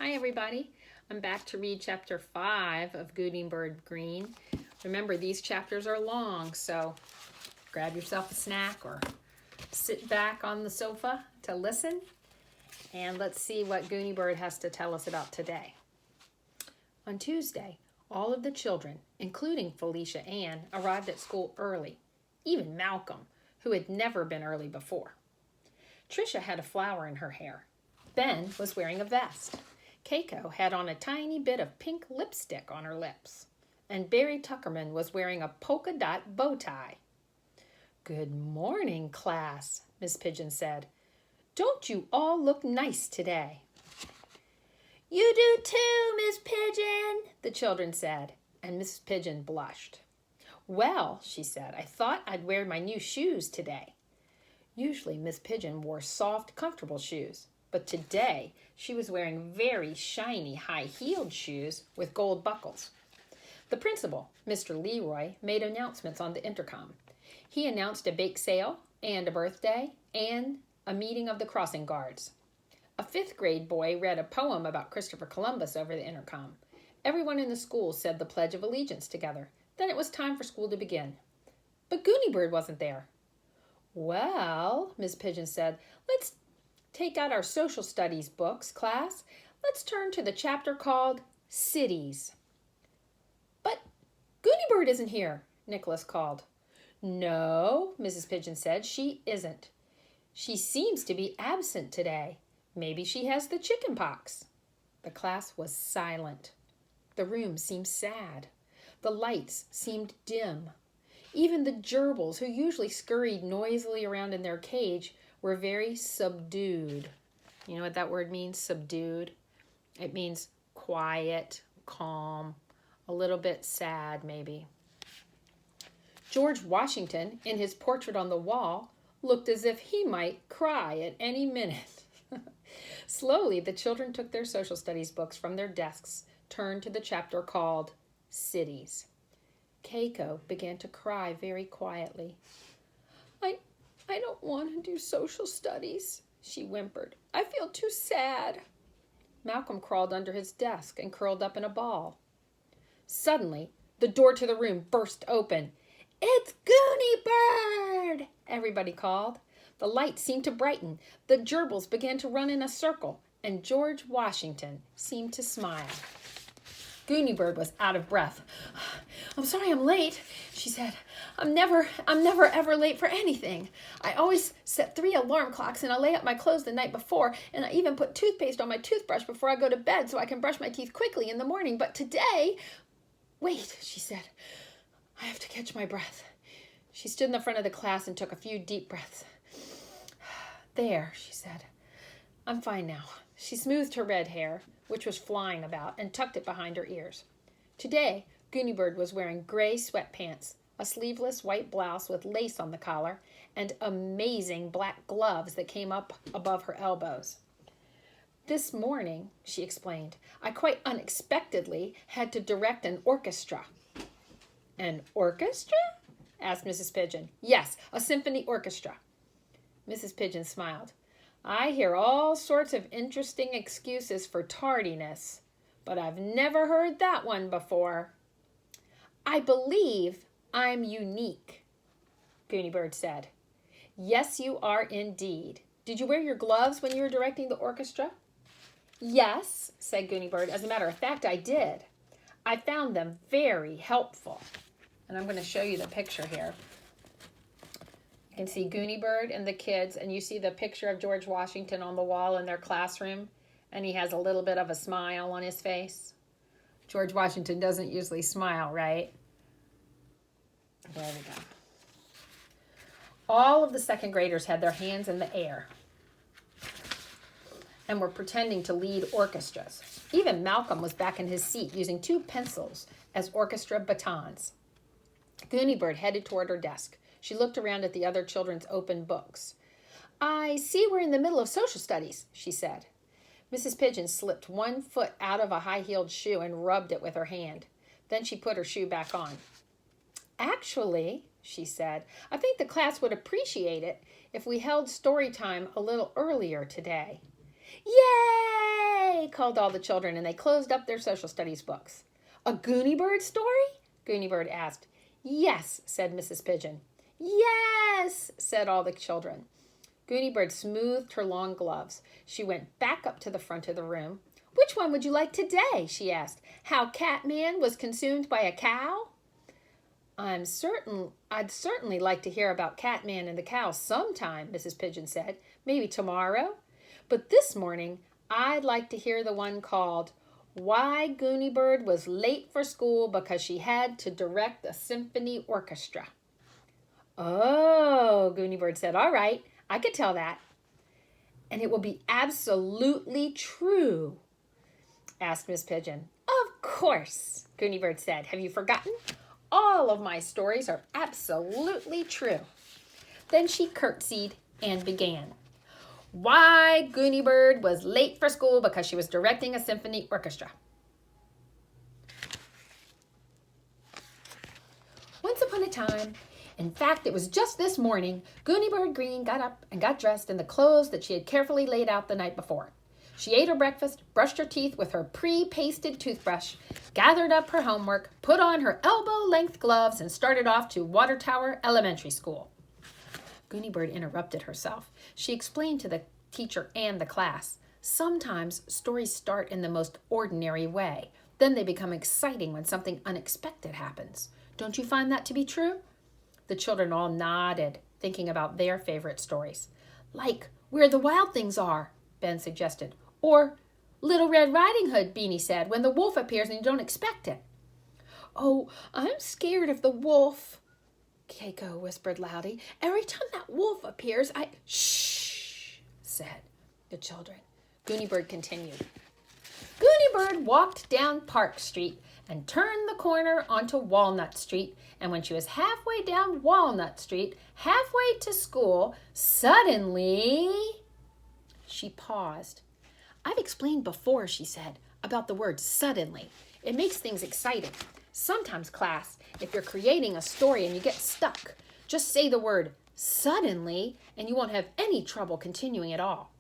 Hi everybody, I'm back to read chapter 5 of Gooney Bird Greene. Remember, these chapters are long, so grab yourself a snack or sit back on the sofa to listen. And let's see what Gooney Bird has to tell us about today. On Tuesday, all of the children, including Felicia Ann, arrived at school early. Even Malcolm, who had never been early before. Tricia had a flower in her hair. Ben was wearing a vest. Keiko had on a tiny bit of pink lipstick on her lips. And Barry Tuckerman was wearing a polka dot bow tie. "Good morning, class," Miss Pigeon said. "Don't you all look nice today?" "You do too, Miss Pigeon," the children said, and Mrs. Pigeon blushed. "Well," she said, "I thought I'd wear my new shoes today." Usually Miss Pigeon wore soft, comfortable shoes, but today she was wearing very shiny, high-heeled shoes with gold buckles. The principal, Mr. Leroy, made announcements on the intercom. He announced a bake sale and a birthday and a meeting of the crossing guards. A fifth-grade boy read a poem about Christopher Columbus over the intercom. Everyone in the school said the Pledge of Allegiance together. Then it was time for school to begin. But Gooney Bird wasn't there. "Well," Miss Pigeon said, "let's take out our social studies books, class. Let's turn to the chapter called Cities." "But Gooney Bird isn't here," Nicholas called. "No," Mrs. Pigeon said, "she isn't. She seems to be absent today. Maybe she has the chicken pox." The class was silent. The room seemed sad. The lights seemed dim. Even the gerbils, who usually scurried noisily around in their cage, were very subdued. You know what that word means, subdued? It means quiet, calm, a little bit sad maybe. George Washington, in his portrait on the wall, looked as if he might cry at any minute. Slowly, the children took their social studies books from their desks, turned to the chapter called Cities. Keiko began to cry very quietly. I don't want to do social studies," she whimpered. "I feel too sad." Malcolm crawled under his desk and curled up in a ball. Suddenly, the door to the room burst open. "It's Gooney Bird!" everybody called. The light seemed to brighten. The gerbils began to run in a circle, and George Washington seemed to smile. Gooney Bird was out of breath. "I'm sorry I'm late," she said. I'm never ever late for anything. I always set 3 alarm clocks, and I lay out my clothes the night before, and I even put toothpaste on my toothbrush before I go to bed so I can brush my teeth quickly in the morning. But today..." "Wait," she said. "I have to catch my breath." She stood in the front of the class and took a few deep breaths. "There," she said. "I'm fine now." She smoothed her red hair, which was flying about, and tucked it behind her ears. Today, Gooney Bird was wearing gray sweatpants, a sleeveless white blouse with lace on the collar, and amazing black gloves that came up above her elbows. "This morning," she explained, "I quite unexpectedly had to direct an orchestra." "An orchestra?" asked Mrs. Pigeon. "Yes, a symphony orchestra." Mrs. Pigeon smiled. "I hear all sorts of interesting excuses for tardiness, but I've never heard that one before." "I believe I'm unique," Gooney Bird said. "Yes, you are indeed. Did you wear your gloves when you were directing the orchestra?" "Yes," said Gooney Bird. "As a matter of fact, I did. I found them very helpful." And I'm going to show you the picture here. You can see Gooney Bird and the kids, and you see the picture of George Washington on the wall in their classroom, and he has a little bit of a smile on his face. George Washington doesn't usually smile, right? There we go. All of the second graders had their hands in the air and were pretending to lead orchestras. Even Malcolm was back in his seat using 2 pencils as orchestra batons. Gooney Bird headed toward her desk. She looked around at the other children's open books. "I see we're in the middle of social studies," she said. Mrs. Pigeon slipped 1 foot out of a high-heeled shoe and rubbed it with her hand. Then she put her shoe back on. "Actually," she said, "I think the class would appreciate it if we held story time a little earlier today." Yay! Called all the children, and they closed up their social studies books. A Gooney Bird story? Gooney Bird asked. Yes, said Mrs. Pigeon. Yes, said all the children. Gooney Bird smoothed her long gloves. She went back up to the front of the room. Which one would you like today? She asked. How Catman was consumed by a cow? I'd certainly like to hear about Catman and the cow sometime, Mrs. Pigeon said. Maybe tomorrow. But this morning, I'd like to hear the one called Why Gooney Bird Was Late for School Because She Had to Direct a Symphony Orchestra. Oh, Gooney Bird said, all right, I could tell that. And it will be absolutely true, asked Miss Pigeon. Of course, Gooney Bird said. Have you forgotten? All of my stories are absolutely true. Then she curtsied and began. Why Gooney Bird was late for school because she was directing a symphony orchestra. Once upon a time, in fact, it was just this morning, Gooney Bird Greene got up and got dressed in the clothes that she had carefully laid out the night before. She ate her breakfast, brushed her teeth with her pre-pasted toothbrush, gathered up her homework, put on her elbow-length gloves, and started off to Water Tower Elementary School. Gooney Bird interrupted herself. She explained to the teacher and the class, sometimes stories start in the most ordinary way. Then they become exciting when something unexpected happens. Don't you find that to be true? The children all nodded, thinking about their favorite stories. Like Where the Wild Things Are, Ben suggested. Or Little Red Riding Hood, Beanie said, when the wolf appears and you don't expect it. Oh, I'm scared of the wolf, Keiko whispered loudly. Every time that wolf appears, Shh, said the children. Gooney Bird continued. Gooney Bird walked down Park Street and turned the corner onto Walnut Street. And when she was halfway down Walnut Street, halfway to school, suddenly she paused. I've explained before, she said, about the word suddenly. It makes things exciting. Sometimes, class, if you're creating a story and you get stuck, just say the word suddenly and you won't have any trouble continuing at all.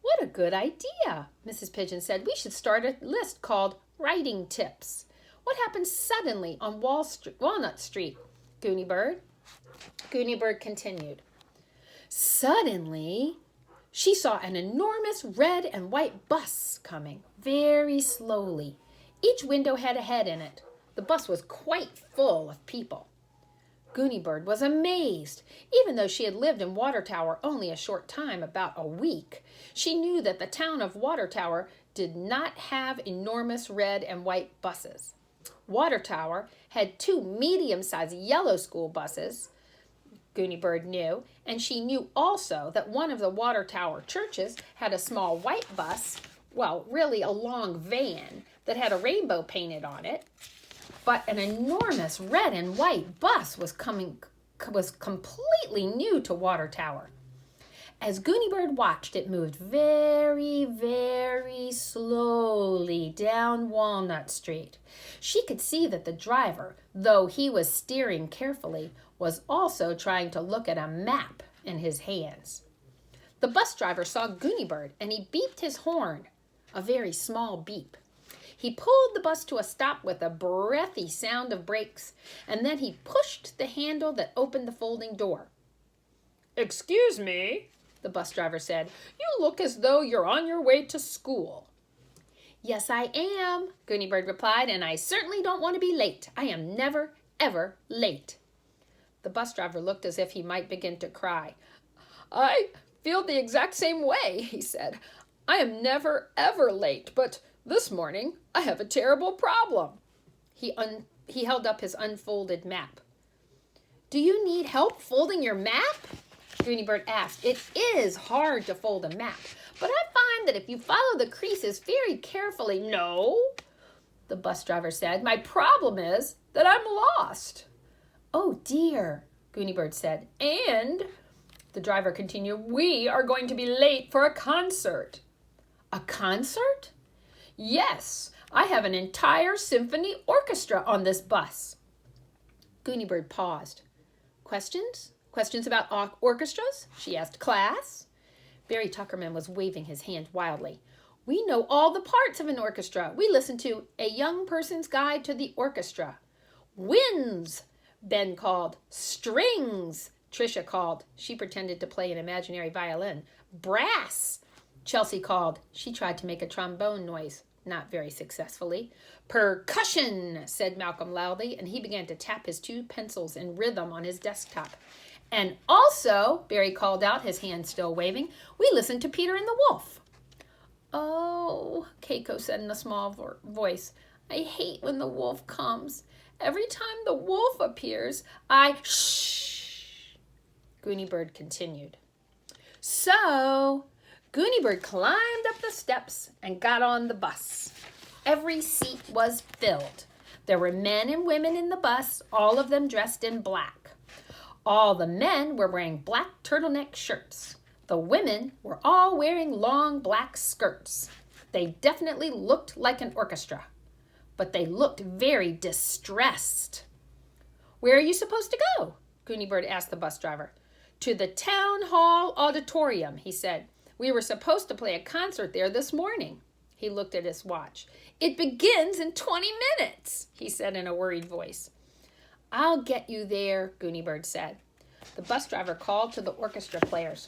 What a good idea, Mrs. Pigeon said. We should start a list called Writing Tips. What happened suddenly on Walnut Street, Gooney Bird? Gooney Bird continued. Suddenly, she saw an enormous red and white bus coming very slowly. Each window had a head in it. The bus was quite full of people. Gooney Bird was amazed. Even though she had lived in Water Tower only a short time, about a week, she knew that the town of Water Tower did not have enormous red and white buses. Water Tower had 2 medium-sized yellow school buses, Gooney Bird knew, and she knew also that one of the Water Tower churches had a small white bus, well, really a long van that had a rainbow painted on it. But an enormous red and white bus was completely new to Water Tower. As Gooney Bird watched, it moved very, very slowly down Walnut Street. She could see that the driver, though he was steering carefully, was also trying to look at a map in his hands. The bus driver saw Gooney Bird and he beeped his horn, a very small beep. He pulled the bus to a stop with a breathy sound of brakes, and then he pushed the handle that opened the folding door. Excuse me, the bus driver said. You look as though you're on your way to school. Yes, I am, Gooney Bird replied, and I certainly don't want to be late. I am never, ever late. The bus driver looked as if he might begin to cry. I feel the exact same way, he said. I am never, ever late, but this morning I have a terrible problem. He held up his unfolded map. Do you need help folding your map? Gooney Bird asked. It is hard to fold a map, but I find that if you follow the creases very carefully... No, the bus driver said. My problem is that I'm lost. Oh dear, Gooney Bird said. And, the driver continued, we are going to be late for a concert. A concert? Yes, I have an entire symphony orchestra on this bus. Gooney Bird paused. Questions? Questions about orchestras? She asked. Class? Barry Tuckerman was waving his hand wildly. We know all the parts of an orchestra. We listened to A Young Person's Guide to the Orchestra. Winds, Ben called. Strings, Tricia called. She pretended to play an imaginary violin. Brass, Chelsea called. She tried to make a trombone noise, not very successfully. Percussion, said Malcolm loudly, and he began to tap his 2 pencils in rhythm on his desktop. And also, Barry called out, his hand still waving, we listened to Peter and the Wolf. Oh, Keiko said in a small voice, I hate when the wolf comes. Every time the wolf appears, Shh! Gooney Bird continued. So, Gooney Bird climbed up the steps and got on the bus. Every seat was filled. There were men and women in the bus, all of them dressed in black. All the men were wearing black turtleneck shirts. The women were all wearing long black skirts. They definitely looked like an orchestra, but they looked very distressed. Where are you supposed to go? Gooney Bird asked the bus driver. To the town hall auditorium, he said. We were supposed to play a concert there this morning. He looked at his watch. It begins in 20 minutes, he said in a worried voice. I'll get you there, Gooney Bird said. The bus driver called to the orchestra players.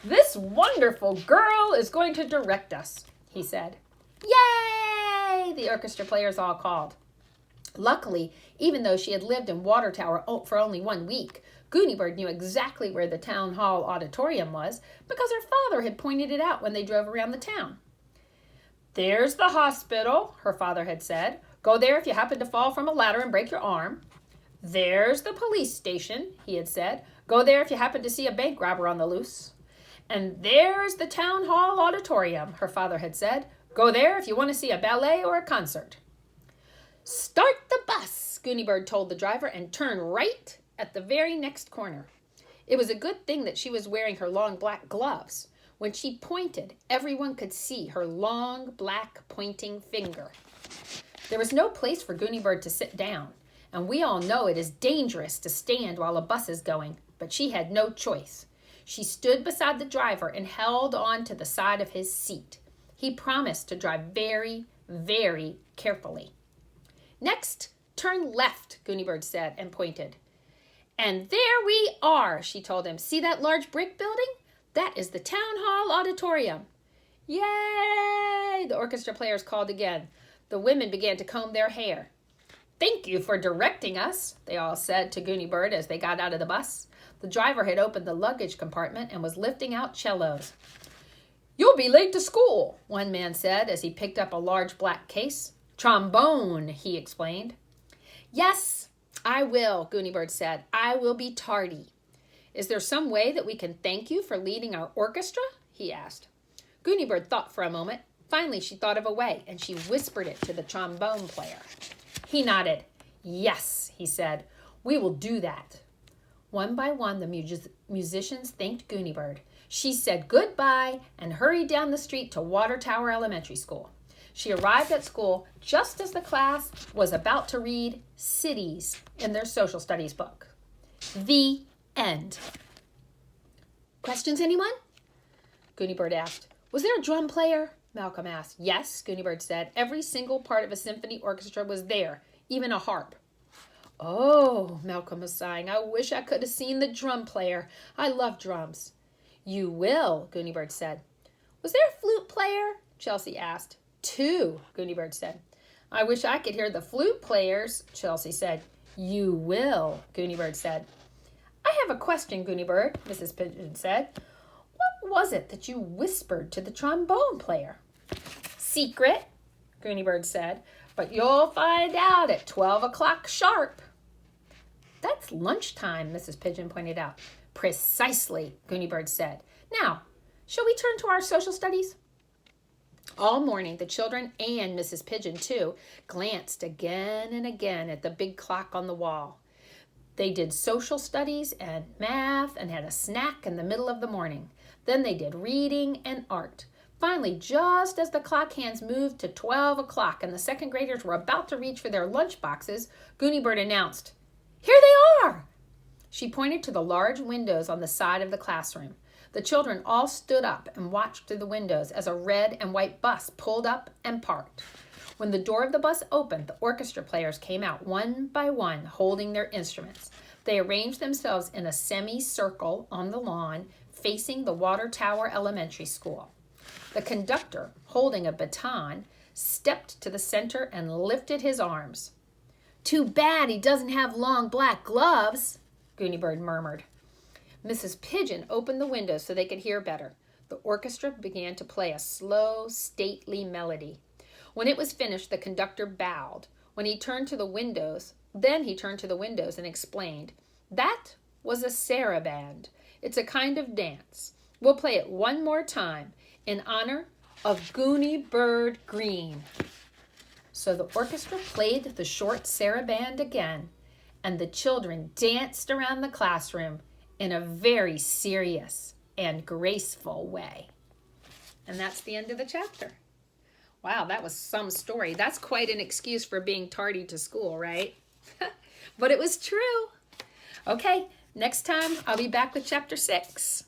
This wonderful girl is going to direct us, he said. Yay! The orchestra players all called. Luckily, even though she had lived in Water Tower for only 1 week, Gooney Bird knew exactly where the town hall auditorium was because her father had pointed it out when they drove around the town. There's the hospital, her father had said. Go there if you happen to fall from a ladder and break your arm. There's the police station, he had said. Go there if you happen to see a bank robber on the loose. And there's the town hall auditorium, her father had said. Go there if you want to see a ballet or a concert. Start the bus, Gooney Bird told the driver, and turn right at the very next corner. It was a good thing that she was wearing her long black gloves. When she pointed, everyone could see her long black pointing finger. There was no place for Gooney Bird to sit down, and we all know it is dangerous to stand while a bus is going, but she had no choice. She stood beside the driver and held on to the side of his seat. He promised to drive very, very carefully. Next, turn left, Gooney Bird said and pointed. And there we are, she told him. See that large brick building? That is the town hall auditorium. Yay! The orchestra players called again. The women began to comb their hair. Thank you for directing us, they all said to Gooney Bird as they got out of the bus. The driver had opened the luggage compartment and was lifting out cellos. You'll be late to school, one man said as he picked up a large black case. Trombone, he explained. Yes, I will, Gooney Bird said. I will be tardy. Is there some way that we can thank you for leading our orchestra? He asked. Gooney Bird thought for a moment. Finally, she thought of a way, and she whispered it to the trombone player. He nodded. Yes, he said. We will do that. One by one, the musicians thanked Gooney Bird. She said goodbye and hurried down the street to Water Tower Elementary School. She arrived at school just as the class was about to read cities in their social studies book. The end. Questions, anyone? Gooney Bird asked. Was there a drum player? Malcolm asked. Yes, Gooney Bird said. Every single part of a symphony orchestra was there, even a harp. Oh, Malcolm was sighing. I wish I could have seen the drum player. I love drums. You will, Gooney Bird said. Was there a flute player? Chelsea asked. 2, Gooney Bird said. I wish I could hear the flute players, Chelsea said. You will, Gooney Bird said. I have a question, Gooney Bird, Mrs. Pigeon said. What was it that you whispered to the trombone player? Secret, Gooney Bird said, but you'll find out at 12 o'clock sharp. That's lunchtime, Mrs. Pigeon pointed out. Precisely, Gooney Bird said. Now, shall we turn to our social studies? All morning, the children and Mrs. Pigeon, too, glanced again and again at the big clock on the wall. They did social studies and math and had a snack in the middle of the morning. Then they did reading and art. Finally, just as the clock hands moved to 12 o'clock and the second graders were about to reach for their lunch boxes, Gooney Bird announced, Here they are! She pointed to the large windows on the side of the classroom. The children all stood up and watched through the windows as a red and white bus pulled up and parked. When the door of the bus opened, the orchestra players came out one by one, holding their instruments. They arranged themselves in a semicircle on the lawn, facing the Water Tower Elementary School. The conductor, holding a baton, stepped to the center and lifted his arms. "Too bad he doesn't have long black gloves," Gooney Bird murmured. Mrs. Pigeon opened the window so they could hear better. The orchestra began to play a slow, stately melody. When it was finished, the conductor bowed. Then he turned to the windows and explained, "That was a saraband. It's a kind of dance. We'll play it one more time in honor of Gooney Bird Greene." So the orchestra played the short saraband again, and the children danced around the classroom in a very serious and graceful way. And that's the end of the chapter. Wow, that was some story. That's quite an excuse for being tardy to school, right? But it was true. Okay, next time I'll be back with chapter 6.